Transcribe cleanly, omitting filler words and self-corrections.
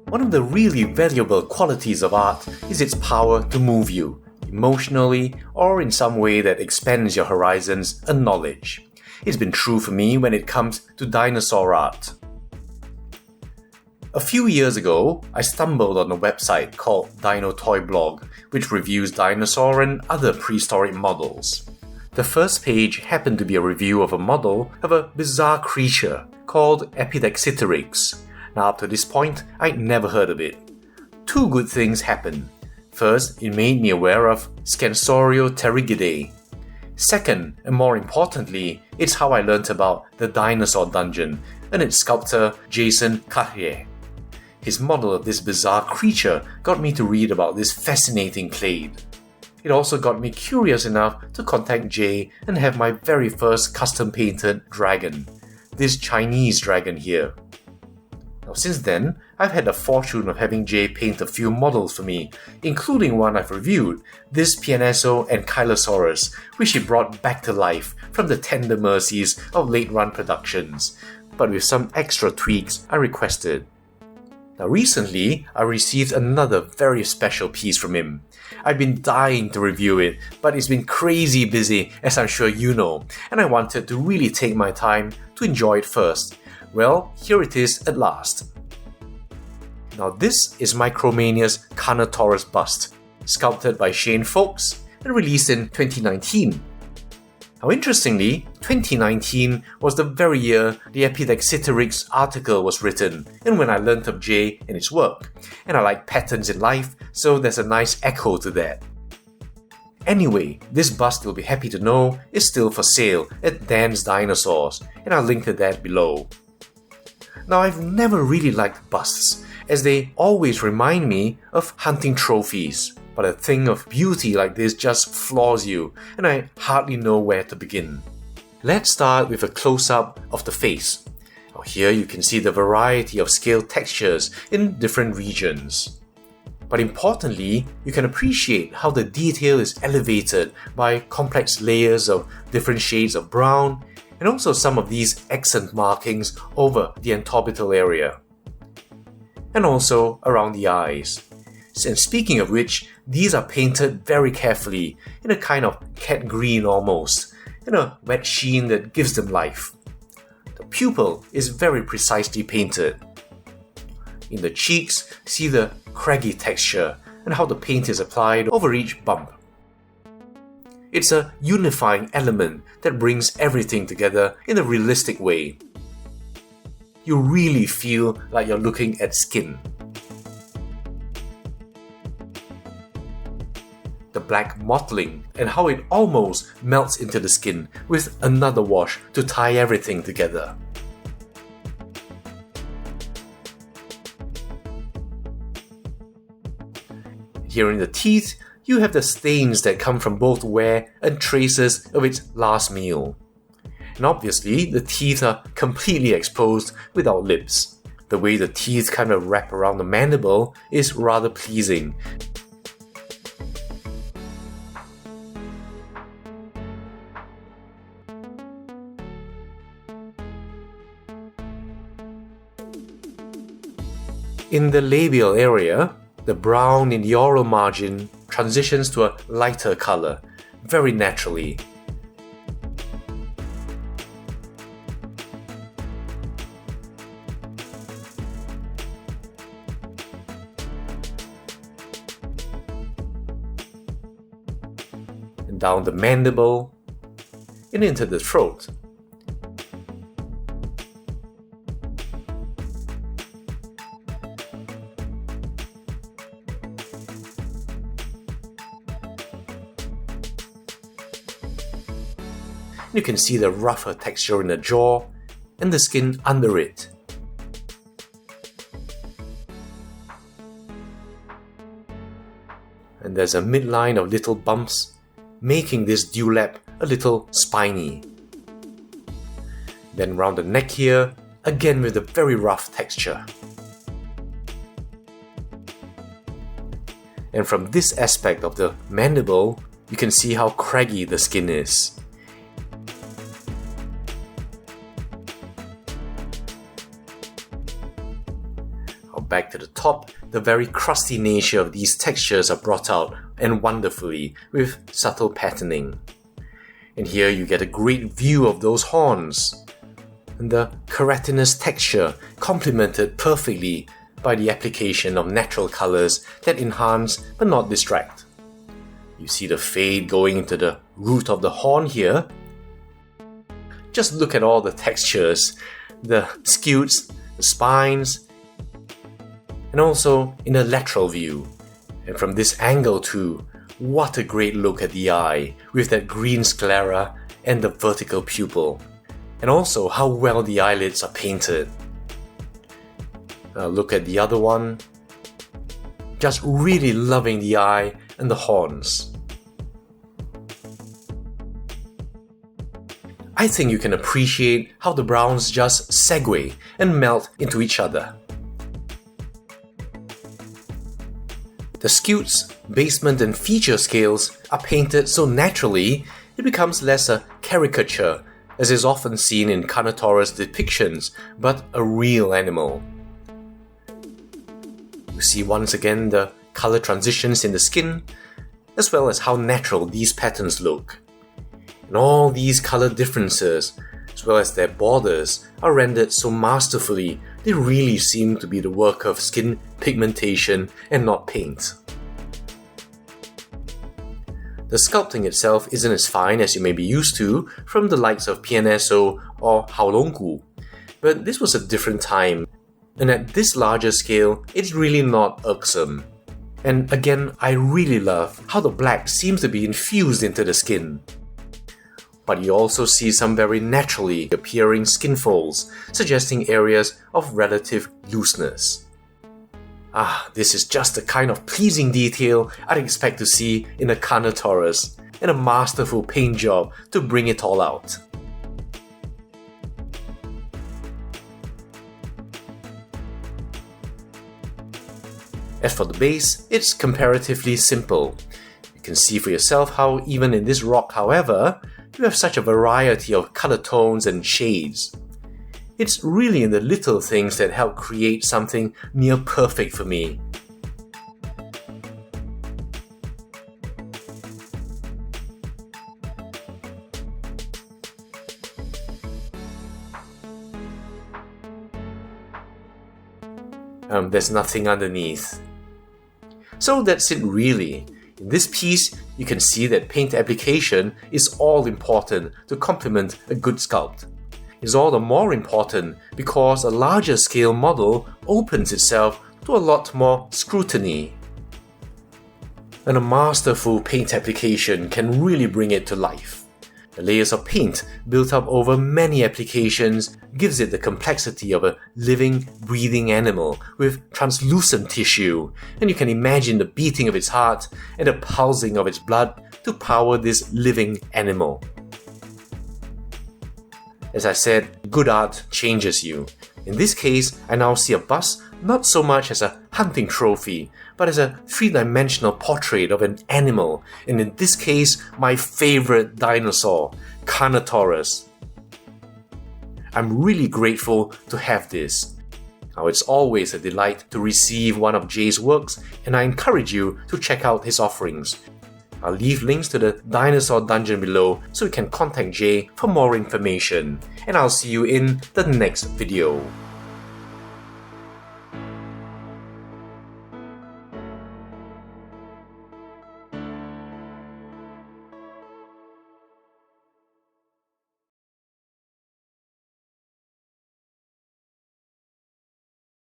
One of the really valuable qualities of art is its power to move you, emotionally or in some way that expands your horizons and knowledge. It's been true for me when it comes to dinosaur art. A few years ago, I stumbled on a website called Dino Toy Blog, which reviews dinosaur and other prehistoric models. The first page happened to be a review of a model of a bizarre creature called Epidexiterix. Now up to this point, I'd never heard of it. Two good things happened. First, it made me aware of Scansoriopterygidae. Second, and more importantly, it's how I learnt about the Dinosaur Dungeon and its sculptor Jay Carriere. His model of this bizarre creature got me to read about this fascinating clade. It also got me curious enough to contact Jay and have my very first custom painted dragon, this Chinese dragon here. Now since then, I've had the fortune of having Jay paint a few models for me, including one I've reviewed, this PNSO Ankylosaurus, which he brought back to life from the tender mercies of late-run productions, but with some extra tweaks I requested. Now recently, I received another very special piece from him. I've been dying to review it, but it's been crazy busy, as I'm sure you know, and I wanted to really take my time to enjoy it first. Well, here it is at last. Now this is Micromania's Carnotaurus bust, sculpted by Shane Foulkes and released in 2019. Now interestingly, 2019 was the very year the Epidexiterix article was written, and when I learnt of Jay and his work, and I like patterns in life, so there's a nice echo to that. Anyway, this bust you'll be happy to know is still for sale at Dan's Dinosaurs, and I'll link to that below. Now I've never really liked busts, as they always remind me of hunting trophies. But a thing of beauty like this just floors you, and I hardly know where to begin. Let's start with a close-up of the face. Now here you can see the variety of scale textures in different regions. But importantly, you can appreciate how the detail is elevated by complex layers of different shades of brown, and also some of these accent markings over the antorbital area. And also around the eyes. And speaking of which, these are painted very carefully, in a kind of cat green almost, in a wet sheen that gives them life. The pupil is very precisely painted. In the cheeks, see the craggy texture and how the paint is applied over each bump. It's a unifying element that brings everything together in a realistic way. You really feel like you're looking at skin. The black mottling and how it almost melts into the skin with another wash to tie everything together. Here in the teeth, you have the stains that come from both wear and traces of its last meal. And obviously, the teeth are completely exposed without lips. The way the teeth kind of wrap around the mandible is rather pleasing. In the labial area, the brown in the oral margin transitions to a lighter color, very naturally. And down the mandible, and into the throat. You can see the rougher texture in the jaw and the skin under it. And there's a midline of little bumps, making this dewlap a little spiny. Then round the neck here, again with a very rough texture. And from this aspect of the mandible, you can see how craggy the skin is. Now back to the top, the very crusty nature of these textures are brought out and wonderfully with subtle patterning. And here you get a great view of those horns, and the keratinous texture complemented perfectly by the application of natural colors that enhance but not distract. You see the fade going into the root of the horn here. Just look at all the textures, the scutes, the spines, and also in a lateral view. And from this angle too, what a great look at the eye with that green sclera and the vertical pupil. And also how well the eyelids are painted. Now look at the other one. Just really loving the eye and the horns. I think you can appreciate how the browns just segue and melt into each other. The scutes, basement and feature scales are painted so naturally it becomes less a caricature, as is often seen in Carnotaurus depictions, but a real animal. You see once again the color transitions in the skin, as well as how natural these patterns look. And all these color differences, as well as their borders, are rendered so masterfully they really seem to be the work of skin pigmentation and not paint. The sculpting itself isn't as fine as you may be used to from the likes of PNSO or Haolonggu, but this was a different time, and at this larger scale, it's really not irksome. And again, I really love how the black seems to be infused into the skin. But you also see some very naturally appearing skin folds, suggesting areas of relative looseness. This is just the kind of pleasing detail I'd expect to see in a Carnotaurus, and a masterful paint job to bring it all out. As for the base, it's comparatively simple. You can see for yourself how even in this rock, however, you have such a variety of color tones and shades. It's really in the little things that help create something near perfect for me. There's nothing underneath. So that's it really. In this piece, you can see that paint application is all important to complement a good sculpt. It's all the more important because a larger scale model opens itself to a lot more scrutiny. And a masterful paint application can really bring it to life. The layers of paint built up over many applications gives it the complexity of a living, breathing animal with translucent tissue, and you can imagine the beating of its heart and the pulsing of its blood to power this living animal. As I said, good art changes you. In this case, I now see a bust not so much as a hunting trophy, but as a three-dimensional portrait of an animal, and in this case, my favorite dinosaur, Carnotaurus. I'm really grateful to have this. Now, it's always a delight to receive one of Jay's works, and I encourage you to check out his offerings. I'll leave links to the Dinosaur Dungeon below so you can contact Jay for more information, and I'll see you in the next video.